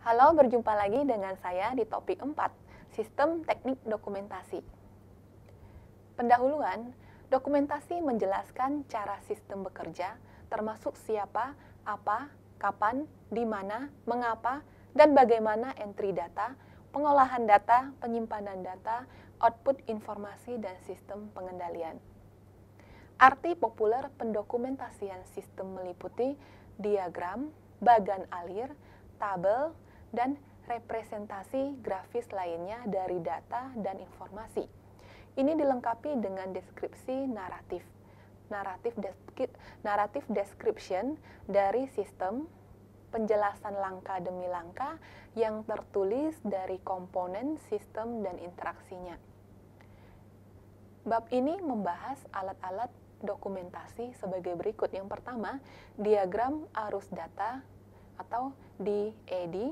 Halo, berjumpa lagi dengan saya di topik 4, Sistem Teknik Dokumentasi. Pendahuluan, dokumentasi menjelaskan cara sistem bekerja, termasuk siapa, apa, kapan, di mana, mengapa, dan bagaimana entry data, pengolahan data, penyimpanan data, output informasi, dan sistem pengendalian. Arti populer pendokumentasian sistem meliputi diagram, bagan alir, tabel, dan representasi grafis lainnya dari data dan informasi. Ini dilengkapi dengan deskripsi naratif description dari sistem, penjelasan langkah demi langkah yang tertulis dari komponen sistem dan interaksinya. Bab ini membahas alat-alat dokumentasi sebagai berikut. Yang pertama, diagram arus data atau DAD,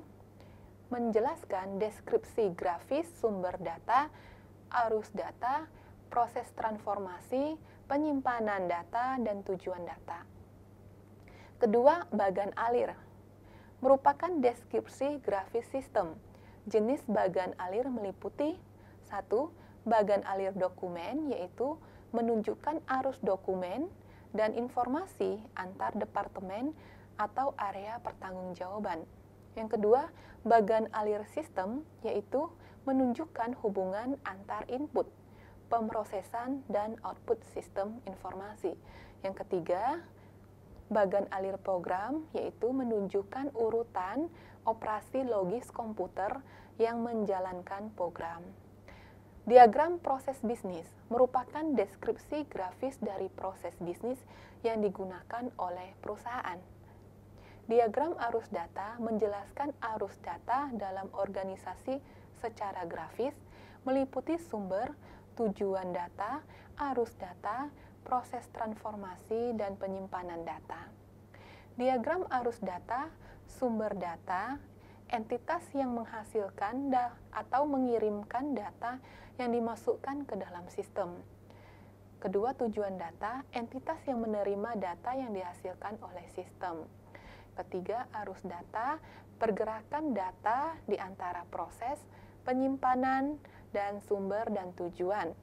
menjelaskan deskripsi grafis sumber data, arus data, proses transformasi, penyimpanan data, dan tujuan data. Kedua, bagan alir, merupakan deskripsi grafis sistem. Jenis bagan alir meliputi 1. Bagan alir dokumen, yaitu menunjukkan arus dokumen dan informasi antar departemen atau area pertanggungjawaban. Yang kedua, bagan alir sistem, yaitu menunjukkan hubungan antar input, pemrosesan, dan output sistem informasi. Yang ketiga, bagan alir program, yaitu menunjukkan urutan operasi logis komputer yang menjalankan program. Diagram proses bisnis merupakan deskripsi grafis dari proses bisnis yang digunakan oleh perusahaan. Diagram arus data menjelaskan arus data dalam organisasi secara grafis, meliputi sumber, tujuan data, arus data, proses transformasi, dan penyimpanan data. Diagram arus data, sumber data, entitas yang menghasilkan atau mengirimkan data yang dimasukkan ke dalam sistem. Kedua, tujuan data, entitas yang menerima data yang dihasilkan oleh sistem. Ketiga, arus data, pergerakan data di antara proses, penyimpanan, dan sumber dan tujuan.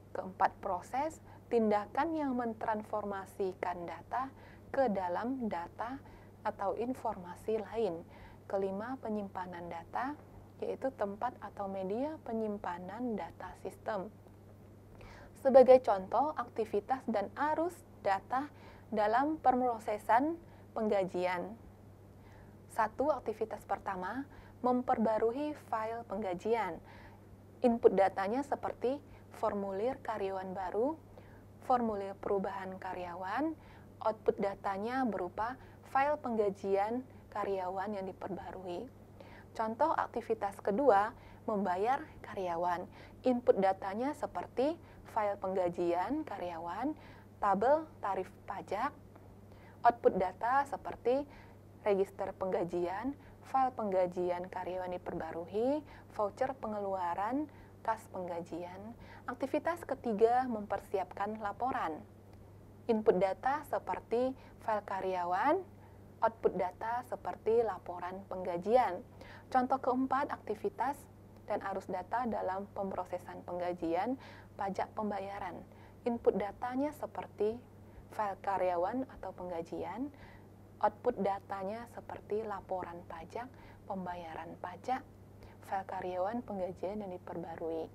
Keempat, proses, tindakan yang mentransformasikan data ke dalam data atau informasi lain. Kelima, penyimpanan data, yaitu tempat atau media penyimpanan data sistem. Sebagai contoh, aktivitas dan arus data dalam pemrosesan penggajian. 1. Aktivitas pertama, memperbarui file penggajian. Input datanya seperti formulir karyawan baru, formulir perubahan karyawan, output datanya berupa file penggajian karyawan yang diperbarui. Contoh aktivitas kedua, membayar karyawan. Input datanya seperti file penggajian karyawan, tabel tarif pajak. Output data seperti register penggajian, file penggajian karyawan diperbarui, voucher pengeluaran, kas penggajian. Aktivitas ketiga, mempersiapkan laporan. Input data seperti file karyawan, output data seperti laporan penggajian. Contoh keempat, aktivitas dan arus data dalam pemrosesan penggajian, pajak pembayaran. Input datanya seperti file karyawan atau penggajian, output datanya seperti laporan pajak, pembayaran pajak, file karyawan penggajian yang diperbarui.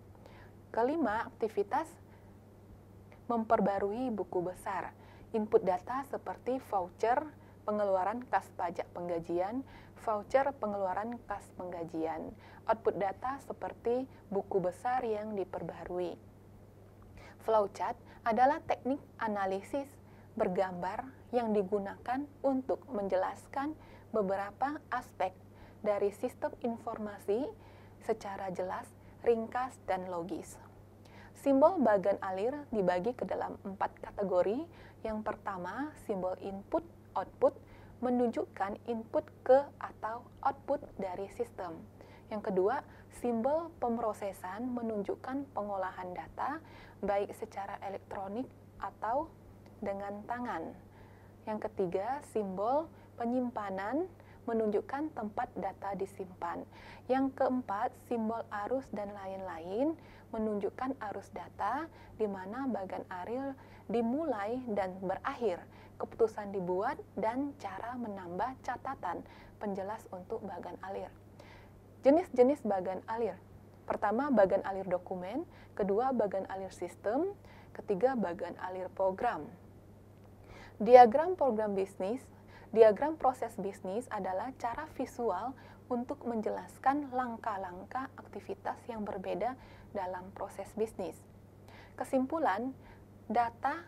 Kelima, aktivitas memperbarui buku besar. Input data seperti voucher pengeluaran kas pajak penggajian, voucher pengeluaran kas penggajian. Output data seperti buku besar yang diperbarui. Flowchart adalah teknik analisis bergambar yang digunakan untuk menjelaskan beberapa aspek dari sistem informasi secara jelas, ringkas, dan logis. Simbol bagan alir dibagi ke dalam 4 kategori. Yang pertama, simbol input, output, menunjukkan input ke atau output dari sistem. Yang kedua, simbol pemrosesan menunjukkan pengolahan data, baik secara elektronik atau dengan tangan. Yang ketiga, simbol penyimpanan menunjukkan tempat data disimpan. Yang keempat, simbol arus dan lain-lain menunjukkan arus data di mana bagan alir dimulai dan berakhir, keputusan dibuat, dan cara menambah catatan penjelas untuk bagan alir. Jenis-jenis bagan alir. Pertama, bagan alir dokumen, kedua, bagan alir sistem, ketiga, bagan alir program. Diagram program bisnis. Diagram proses bisnis adalah cara visual untuk menjelaskan langkah-langkah aktivitas yang berbeda dalam proses bisnis. Kesimpulan, data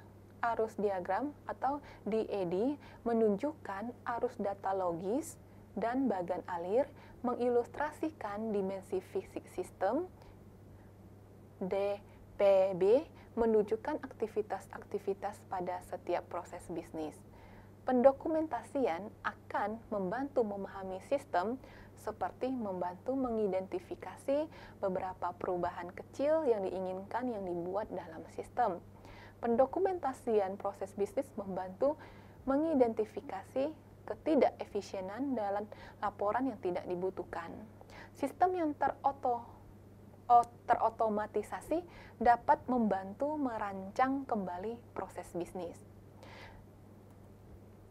arus diagram atau DAD menunjukkan arus data logis dan bagan alir mengilustrasikan dimensi fisik sistem. DPB menunjukkan aktivitas-aktivitas pada setiap proses bisnis. Pendokumentasian akan membantu memahami sistem seperti membantu mengidentifikasi beberapa perubahan kecil yang diinginkan yang dibuat dalam sistem. Pendokumentasian proses bisnis membantu mengidentifikasi ketidakefisienan dalam laporan yang tidak dibutuhkan. Sistem yang terotomatisasi dapat membantu merancang kembali proses bisnis.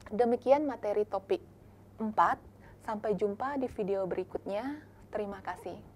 Demikian materi topik 4. Sampai jumpa di video berikutnya. Terima kasih.